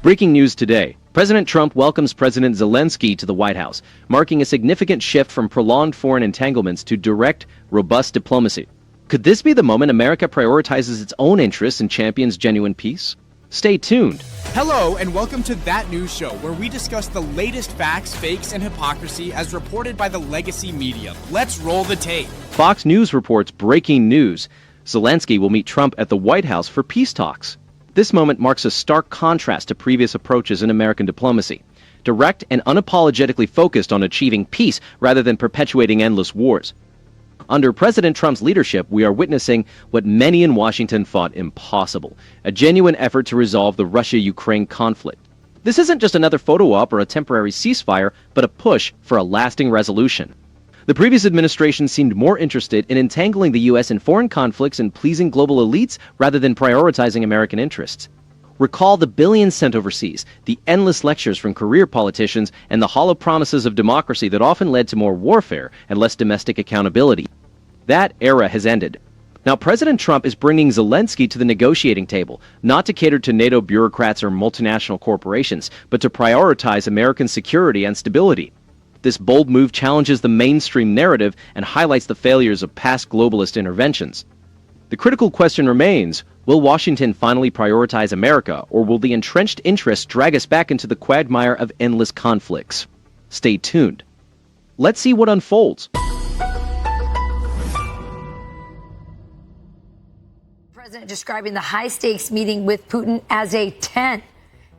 Breaking news today. President Trump welcomes President Zelenskyy to the White House, marking a significant shift from prolonged foreign entanglements to direct, robust diplomacy. Could this be the moment America prioritizes its own interests and champions genuine peace? Stay tuned. Hello, and welcome to That News Show, where we discuss the latest facts, fakes, and hypocrisy as reported by the legacy media. Let's roll the tape. Fox News reports breaking news. Zelenskyy will meet Trump at the White House for peace talks. This moment marks a stark contrast to previous approaches in American diplomacy. Direct and unapologetically focused on achieving peace rather than perpetuating endless wars. Under President Trump's leadership, we are witnessing what many in Washington thought impossible, a genuine effort to resolve the Russia-Ukraine conflict. This isn't just another photo op or a temporary ceasefire, but a push for a lasting resolution. The previous administration seemed more interested in entangling the U.S. in foreign conflicts and pleasing global elites rather than prioritizing American interests. Recall the billions sent overseas, the endless lectures from career politicians, and the hollow promises of democracy that often led to more warfare and less domestic accountability. That era has ended. Now President Trump is bringing Zelenskyy to the negotiating table, not to cater to NATO bureaucrats or multinational corporations, but to prioritize American security and stability. This bold move challenges the mainstream narrative and highlights the failures of past globalist interventions. The critical question remains, will Washington finally prioritize America, or will the entrenched interests drag us back into the quagmire of endless conflicts? Stay tuned. Let's see what unfolds. President describing the high-stakes meeting with Putin as a 10,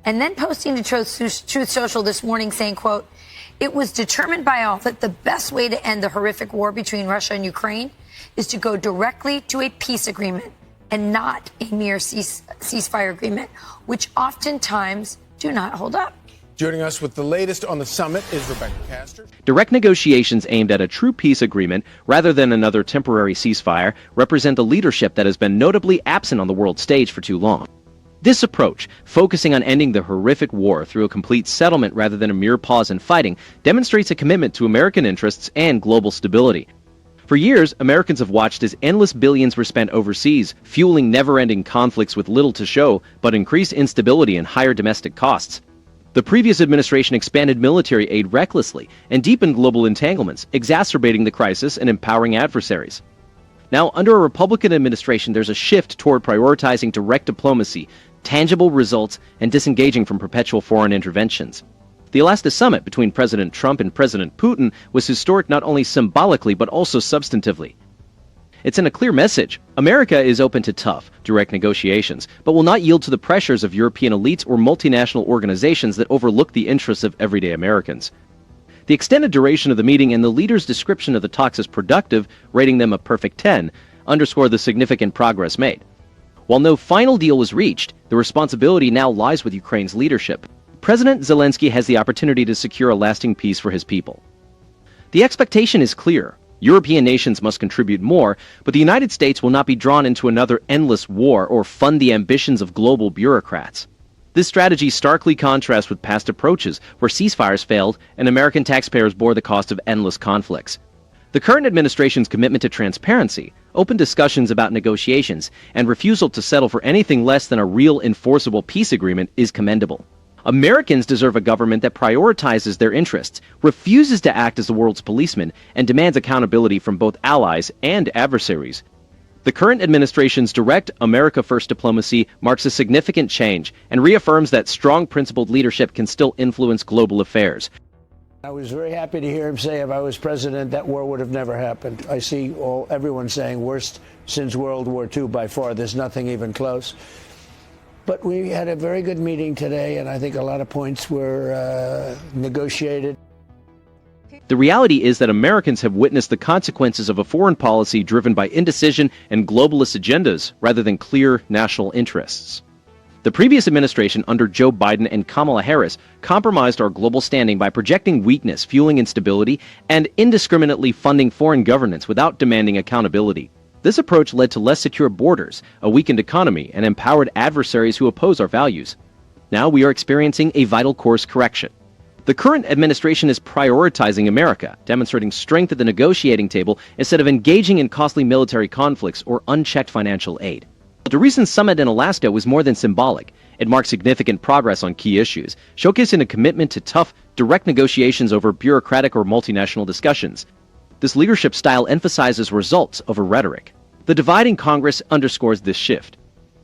and then posting to Truth Social this morning saying, quote, "It was determined by all that the best way to end the horrific war between Russia and Ukraine is to go directly to a peace agreement and not a mere ceasefire agreement, which oftentimes do not hold up." Joining us with the latest on the summit is Rebecca Castor. Direct negotiations aimed at a true peace agreement, rather than another temporary ceasefire, represent a leadership that has been notably absent on the world stage for too long. This approach, focusing on ending the horrific war through a complete settlement rather than a mere pause in fighting, demonstrates a commitment to American interests and global stability. For years, Americans have watched as endless billions were spent overseas, fueling never-ending conflicts with little to show, but increased instability and higher domestic costs. The previous administration expanded military aid recklessly and deepened global entanglements, exacerbating the crisis and empowering adversaries. Now, under a Republican administration, there's a shift toward prioritizing direct diplomacy, tangible results, and disengaging from perpetual foreign interventions. The Alaska summit between President Trump and President Putin was historic not only symbolically but also substantively. It sent a clear message. America is open to tough, direct negotiations, but will not yield to the pressures of European elites or multinational organizations that overlook the interests of everyday Americans. The extended duration of the meeting and the leader's description of the talks as productive, rating them a perfect 10, underscore the significant progress made. While no final deal was reached, the responsibility now lies with Ukraine's leadership. President Zelenskyy has the opportunity to secure a lasting peace for his people. The expectation is clear. European nations must contribute more, but the United States will not be drawn into another endless war or fund the ambitions of global bureaucrats. This strategy starkly contrasts with past approaches where ceasefires failed and American taxpayers bore the cost of endless conflicts. The current administration's commitment to transparency, open discussions about negotiations, and refusal to settle for anything less than a real enforceable peace agreement is commendable. Americans deserve a government that prioritizes their interests, refuses to act as the world's policeman, and demands accountability from both allies and adversaries. The current administration's direct America-first diplomacy marks a significant change and reaffirms that strong principled leadership can still influence global affairs. I was very happy to hear him say if I was president, that war would have never happened. I see everyone saying worst since World War II by far. There's nothing even close. But we had a very good meeting today, and I think a lot of points were negotiated. The reality is that Americans have witnessed the consequences of a foreign policy driven by indecision and globalist agendas rather than clear national interests. The previous administration under Joe Biden and Kamala Harris compromised our global standing by projecting weakness, fueling instability, and indiscriminately funding foreign governance without demanding accountability. This approach led to less secure borders, a weakened economy, and empowered adversaries who oppose our values. Now we are experiencing a vital course correction. The current administration is prioritizing America, demonstrating strength at the negotiating table instead of engaging in costly military conflicts or unchecked financial aid. The recent summit in Alaska was more than symbolic. It marks significant progress on key issues, showcasing a commitment to tough, direct negotiations over bureaucratic or multinational discussions. This leadership style emphasizes results over rhetoric. The dividing Congress underscores this shift.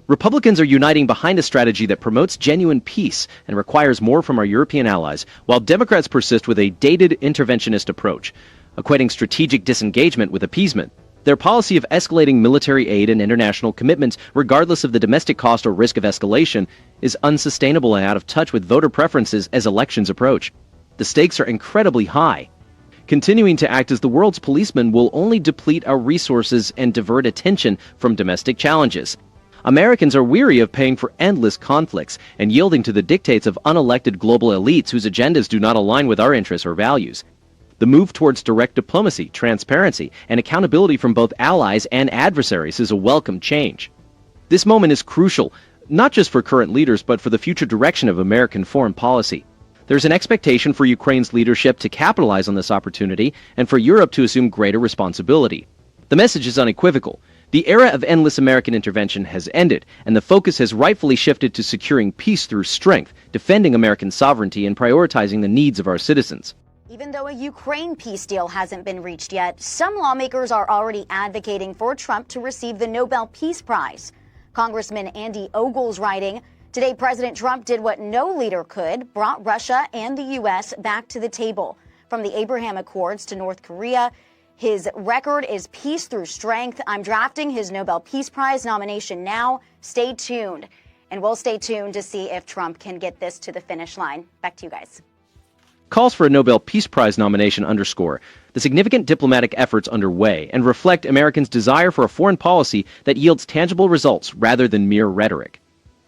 Republicans are uniting behind a strategy that promotes genuine peace and requires more from our European allies, while Democrats persist with a dated interventionist approach, equating strategic disengagement with appeasement. Their policy of escalating military aid and international commitments, regardless of the domestic cost or risk of escalation, is unsustainable and out of touch with voter preferences as elections approach. The stakes are incredibly high. Continuing to act as the world's policeman will only deplete our resources and divert attention from domestic challenges. Americans are weary of paying for endless conflicts and yielding to the dictates of unelected global elites whose agendas do not align with our interests or values. The move towards direct diplomacy, transparency, and accountability from both allies and adversaries is a welcome change. This moment is crucial, not just for current leaders, but for the future direction of American foreign policy. There's an expectation for Ukraine's leadership to capitalize on this opportunity and for Europe to assume greater responsibility. The message is unequivocal. The era of endless American intervention has ended, and the focus has rightfully shifted to securing peace through strength, defending American sovereignty, and prioritizing the needs of our citizens. Even though a Ukraine peace deal hasn't been reached yet, some lawmakers are already advocating for Trump to receive the Nobel Peace Prize. Congressman Andy Ogle's writing, "Today, President Trump did what no leader could, brought Russia and the U.S. back to the table. From the Abraham Accords to North Korea, his record is peace through strength. I'm drafting his Nobel Peace Prize nomination now. Stay tuned." And we'll stay tuned to see if Trump can get this to the finish line. Back to you guys. Calls for a Nobel Peace Prize nomination underscore the significant diplomatic efforts underway and reflect Americans' desire for a foreign policy that yields tangible results rather than mere rhetoric.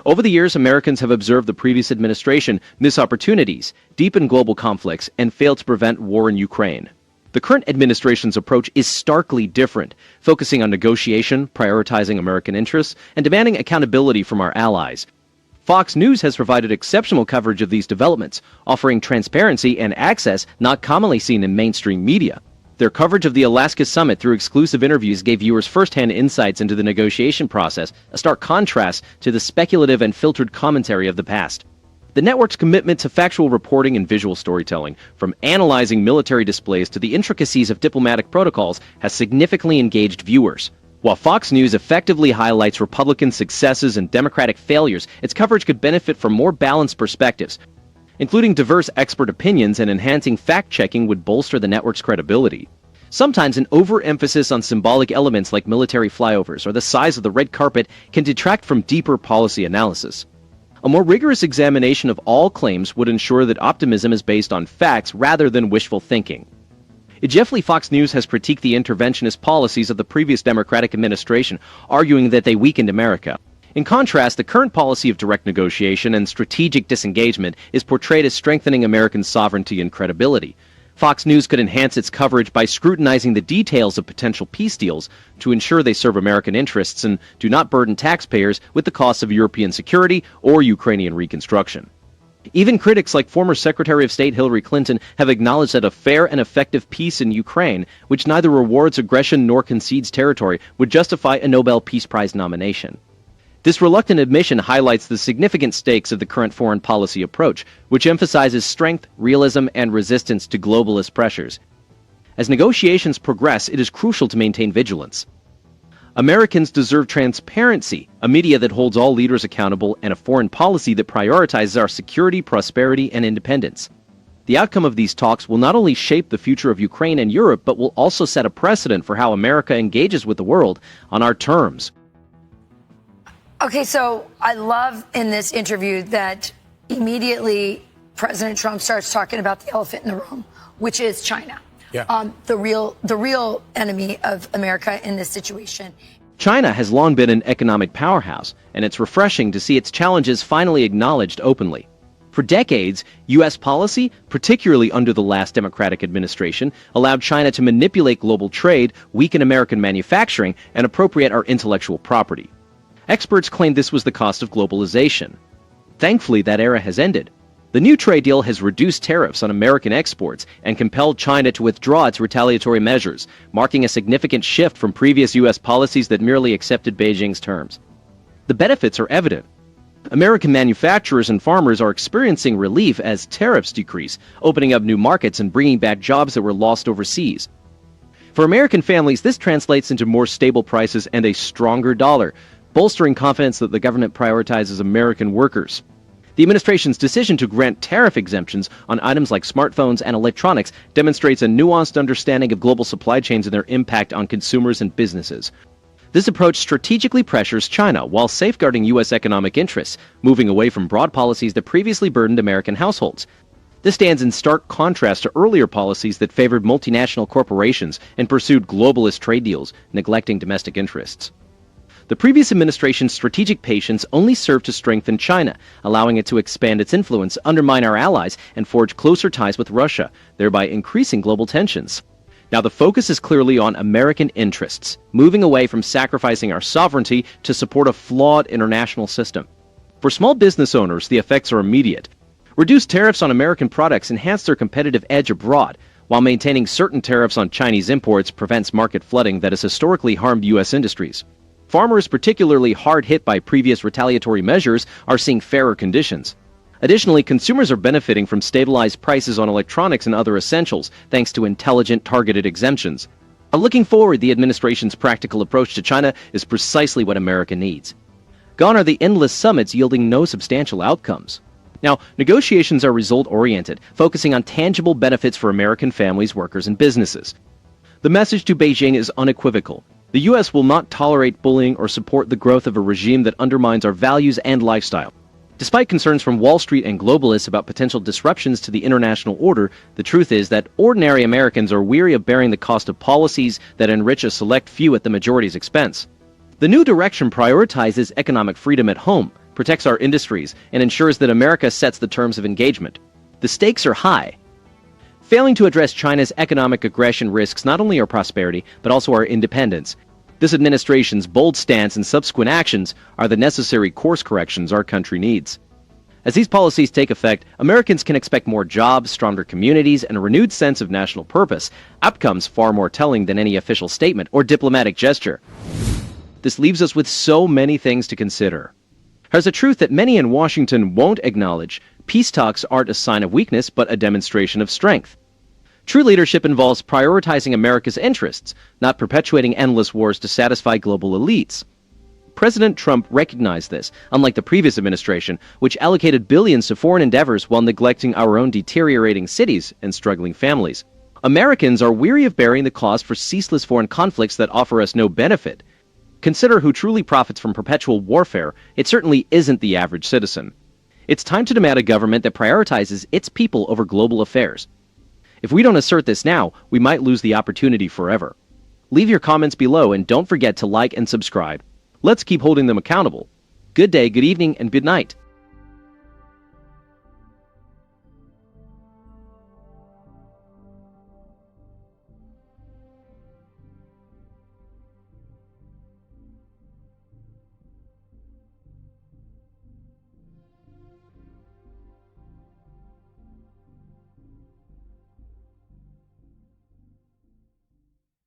Over the years, Americans have observed the previous administration miss opportunities, deepen global conflicts, and fail to prevent war in Ukraine. The current administration's approach is starkly different, focusing on negotiation, prioritizing American interests, and demanding accountability from our allies. Fox News has provided exceptional coverage of these developments, offering transparency and access not commonly seen in mainstream media. Their coverage of the Alaska summit through exclusive interviews gave viewers first-hand insights into the negotiation process, a stark contrast to the speculative and filtered commentary of the past. The network's commitment to factual reporting and visual storytelling, from analyzing military displays to the intricacies of diplomatic protocols, has significantly engaged viewers. While Fox News effectively highlights Republican successes and Democratic failures, its coverage could benefit from more balanced perspectives. Including diverse expert opinions and enhancing fact-checking would bolster the network's credibility. Sometimes an overemphasis on symbolic elements like military flyovers or the size of the red carpet can detract from deeper policy analysis. A more rigorous examination of all claims would ensure that optimism is based on facts rather than wishful thinking. Jeffrey, Fox News has critiqued the interventionist policies of the previous Democratic administration, arguing that they weakened America. In contrast, the current policy of direct negotiation and strategic disengagement is portrayed as strengthening American sovereignty and credibility. Fox News could enhance its coverage by scrutinizing the details of potential peace deals to ensure they serve American interests and do not burden taxpayers with the costs of European security or Ukrainian reconstruction. Even critics like former Secretary of State Hillary Clinton have acknowledged that a fair and effective peace in Ukraine, which neither rewards aggression nor concedes territory, would justify a Nobel Peace Prize nomination. This reluctant admission highlights the significant stakes of the current foreign policy approach, which emphasizes strength, realism, and resistance to globalist pressures. As negotiations progress, it is crucial to maintain vigilance. Americans deserve transparency, a media that holds all leaders accountable, and a foreign policy that prioritizes our security, prosperity, and independence. The outcome of these talks will not only shape the future of Ukraine and Europe, but will also set a precedent for how America engages with the world on our terms. Okay, so I love in this interview that immediately President Trump starts talking about the elephant in the room, which is China. Yeah. The real enemy of America in this situation. China has long been an economic powerhouse, and it's refreshing to see its challenges finally acknowledged openly. For decades, U.S. policy, particularly under the last Democratic administration, allowed China to manipulate global trade, weaken American manufacturing, and appropriate our intellectual property. Experts claim this was the cost of globalization. Thankfully, that era has ended. The new trade deal has reduced tariffs on American exports and compelled China to withdraw its retaliatory measures, marking a significant shift from previous U.S. policies that merely accepted Beijing's terms. The benefits are evident. American manufacturers and farmers are experiencing relief as tariffs decrease, opening up new markets and bringing back jobs that were lost overseas. For American families, this translates into more stable prices and a stronger dollar, bolstering confidence that the government prioritizes American workers. The administration's decision to grant tariff exemptions on items like smartphones and electronics demonstrates a nuanced understanding of global supply chains and their impact on consumers and businesses. This approach strategically pressures China while safeguarding U.S. economic interests, moving away from broad policies that previously burdened American households. This stands in stark contrast to earlier policies that favored multinational corporations and pursued globalist trade deals, neglecting domestic interests. The previous administration's strategic patience only served to strengthen China, allowing it to expand its influence, undermine our allies, and forge closer ties with Russia, thereby increasing global tensions. Now the focus is clearly on American interests, moving away from sacrificing our sovereignty to support a flawed international system. For small business owners, the effects are immediate. Reduced tariffs on American products enhance their competitive edge abroad, while maintaining certain tariffs on Chinese imports prevents market flooding that has historically harmed U.S. industries. Farmers, particularly hard hit by previous retaliatory measures, are seeing fairer conditions. Additionally, consumers are benefiting from stabilized prices on electronics and other essentials, thanks to intelligent, targeted exemptions. Looking forward, the administration's practical approach to China is precisely what America needs. Gone are the endless summits yielding no substantial outcomes. Now, negotiations are result-oriented, focusing on tangible benefits for American families, workers, and businesses. The message to Beijing is unequivocal. The U.S. will not tolerate bullying or support the growth of a regime that undermines our values and lifestyle. Despite concerns from Wall Street and globalists about potential disruptions to the international order, the truth is that ordinary Americans are weary of bearing the cost of policies that enrich a select few at the majority's expense. The new direction prioritizes economic freedom at home, protects our industries, and ensures that America sets the terms of engagement. The stakes are high. Failing to address China's economic aggression risks not only our prosperity, but also our independence. This administration's bold stance and subsequent actions are the necessary course corrections our country needs. As these policies take effect, Americans can expect more jobs, stronger communities, and a renewed sense of national purpose, outcomes far more telling than any official statement or diplomatic gesture. This leaves us with so many things to consider. There's a truth that many in Washington won't acknowledge. Peace talks aren't a sign of weakness, but a demonstration of strength. True leadership involves prioritizing America's interests, not perpetuating endless wars to satisfy global elites. President Trump recognized this, unlike the previous administration, which allocated billions to foreign endeavors while neglecting our own deteriorating cities and struggling families. Americans are weary of bearing the cost for ceaseless foreign conflicts that offer us no benefit. Consider who truly profits from perpetual warfare. It certainly isn't the average citizen. It's time to demand a government that prioritizes its people over global affairs. If we don't assert this now, we might lose the opportunity forever. Leave your comments below and don't forget to like and subscribe. Let's keep holding them accountable. Good day, good evening, and good night.